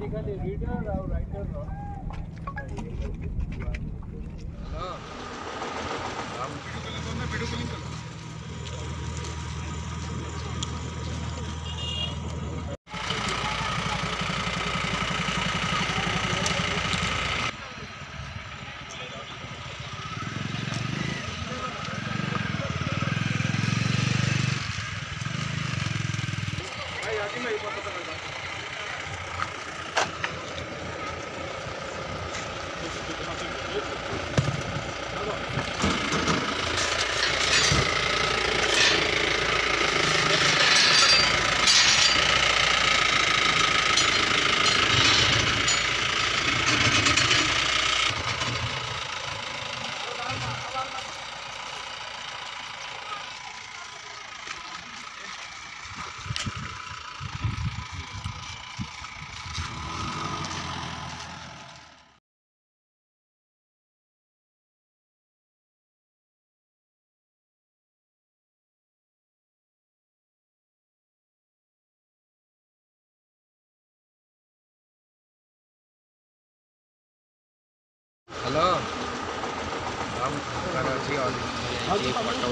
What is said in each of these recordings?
खाली रीडर और writer no हां हम वीडियो कॉलिंग कर भाई आदि में पता कर हेलो हम कर छी और ये फोटो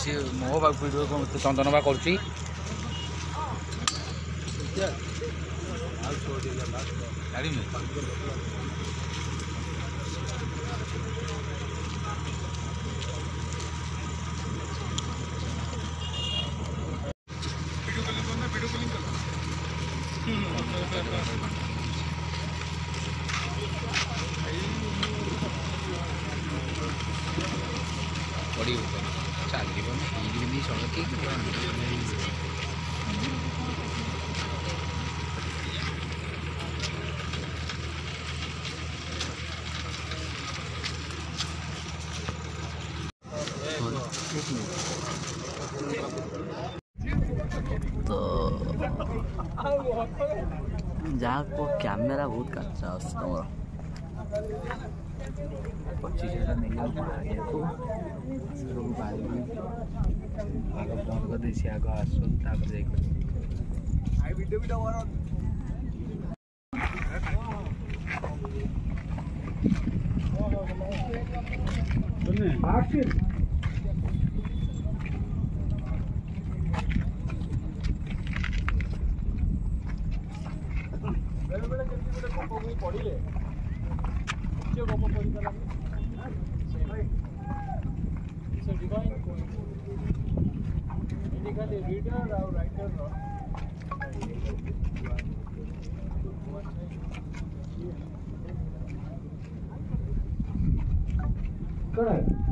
सी मो वीडियो चंदन बा कर पड़ी चलिए सड़क तो जहाँ को कैमेरा बहुत कच्चा तुम 25,000 नहीं आग बंद कर देसी आग आसो पड़े गप पड़ खाली रीडर और राइटर नो कड़ा